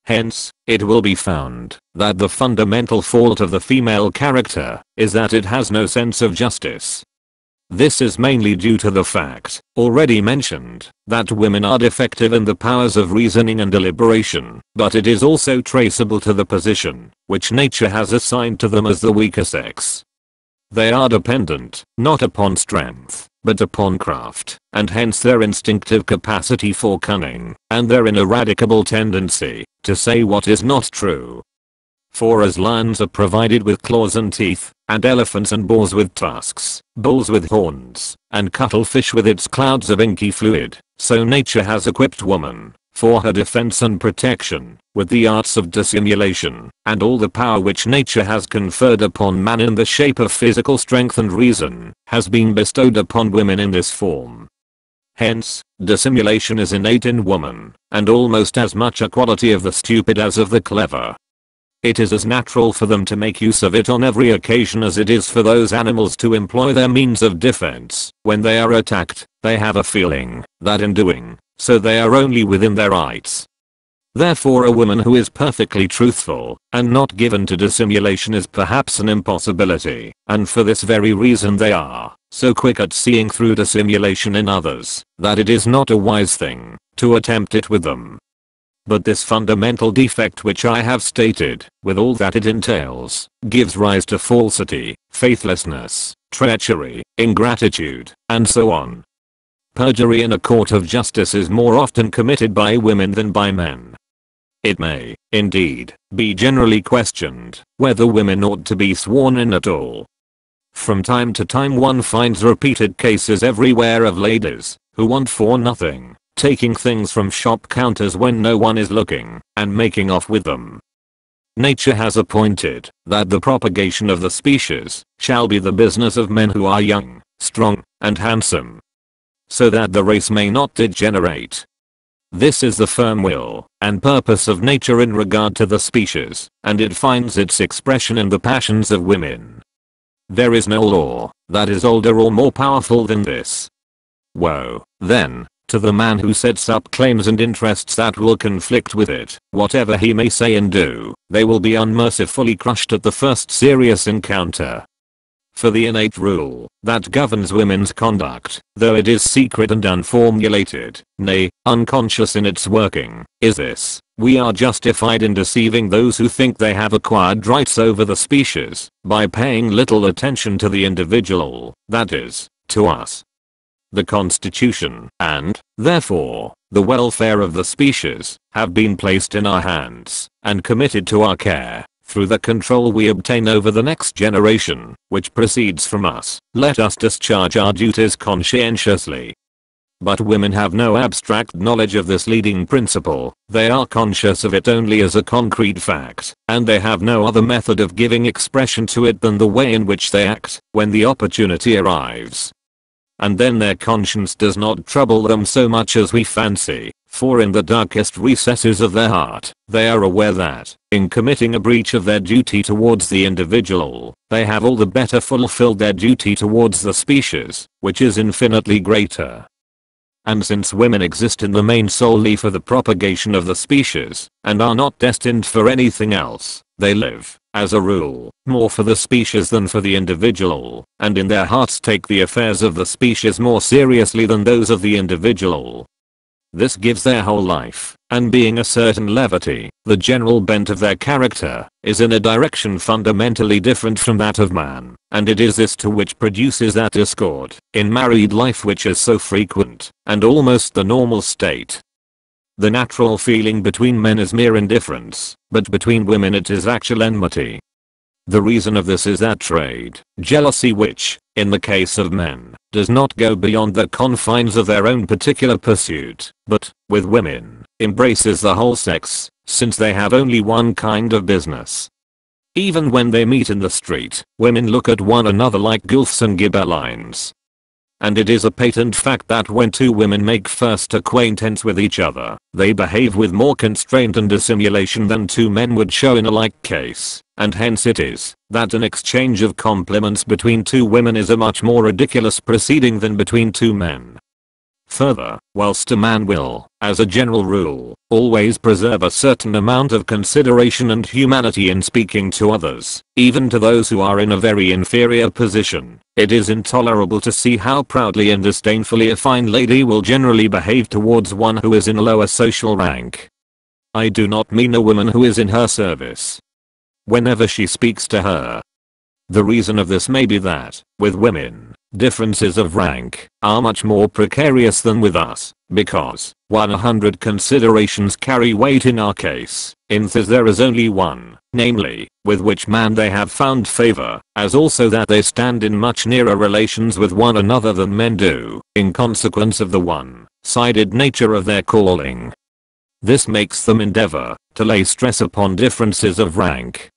Hence, it will be found that the fundamental fault of the female character is that it has no sense of justice. This is mainly due to the fact, already mentioned, that women are defective in the powers of reasoning and deliberation, but it is also traceable to the position which nature has assigned to them as the weaker sex. They are dependent, not upon strength, but upon craft, and hence their instinctive capacity for cunning, and their ineradicable tendency to say what is not true. For as lions are provided with claws and teeth, and elephants and boars with tusks, bulls with horns, and cuttlefish with its clouds of inky fluid, so nature has equipped woman, for her defense and protection, with the arts of dissimulation, and all the power which nature has conferred upon man in the shape of physical strength and reason, has been bestowed upon women in this form. Hence, dissimulation is innate in woman, and almost as much a quality of the stupid as of the clever. It is as natural for them to make use of it on every occasion as it is for those animals to employ their means of defense. When they are attacked, they have a feeling that in doing so they are only within their rights. Therefore a woman who is perfectly truthful and not given to dissimulation is perhaps an impossibility, and for this very reason they are so quick at seeing through dissimulation in others that it is not a wise thing to attempt it with them. But this fundamental defect which I have stated, with all that it entails, gives rise to falsity, faithlessness, treachery, ingratitude, and so on. Perjury in a court of justice is more often committed by women than by men. It may, indeed, be generally questioned whether women ought to be sworn in at all. From time to time one finds repeated cases everywhere of ladies who want for nothing, taking things from shop counters when no one is looking, and making off with them. Nature has appointed that the propagation of the species shall be the business of men who are young, strong, and handsome, so that the race may not degenerate. This is the firm will and purpose of nature in regard to the species, and it finds its expression in the passions of women. There is no law that is older or more powerful than this. Woe, then, to the man who sets up claims and interests that will conflict with it. Whatever he may say and do, they will be unmercifully crushed at the first serious encounter. For the innate rule that governs women's conduct, though it is secret and unformulated, nay, unconscious in its working, is this: we are justified in deceiving those who think they have acquired rights over the species, by paying little attention to the individual, that is, to us. The constitution, and, therefore, the welfare of the species, have been placed in our hands, and committed to our care, through the control we obtain over the next generation, which proceeds from us. Let us discharge our duties conscientiously. But women have no abstract knowledge of this leading principle, they are conscious of it only as a concrete fact, and they have no other method of giving expression to it than the way in which they act, when the opportunity arrives. And then their conscience does not trouble them so much as we fancy, for in the darkest recesses of their heart, they are aware that, in committing a breach of their duty towards the individual, they have all the better fulfilled their duty towards the species, which is infinitely greater. And since women exist in the main solely for the propagation of the species, and are not destined for anything else, they live, as a rule, more for the species than for the individual, and in their hearts take the affairs of the species more seriously than those of the individual. This gives their whole life, and being a certain levity, the general bent of their character, is in a direction fundamentally different from that of man, and it is this to which produces that discord in married life which is so frequent, and almost the normal state. The natural feeling between men is mere indifference, but between women it is actual enmity. The reason of this is that trade, jealousy which, in the case of men, does not go beyond the confines of their own particular pursuit, but, with women, embraces the whole sex, since they have only one kind of business. Even when they meet in the street, women look at one another like Guelphs and Ghibellines. And it is a patent fact that when two women make first acquaintance with each other, they behave with more constraint and dissimulation than two men would show in a like case, and hence it is that an exchange of compliments between two women is a much more ridiculous proceeding than between two men. Further, whilst a man will, as a general rule, always preserve a certain amount of consideration and humanity in speaking to others, even to those who are in a very inferior position, it is intolerable to see how proudly and disdainfully a fine lady will generally behave towards one who is in a lower social rank. I do not mean a woman who is in her service. Whenever she speaks to her. The reason of this may be that, with women, differences of rank are much more precarious than with us, because, 100 considerations carry weight in our case, in this there is only one, namely, with which man they have found favor, as also that they stand in much nearer relations with one another than men do, in consequence of the one-sided nature of their calling. This makes them endeavor to lay stress upon differences of rank,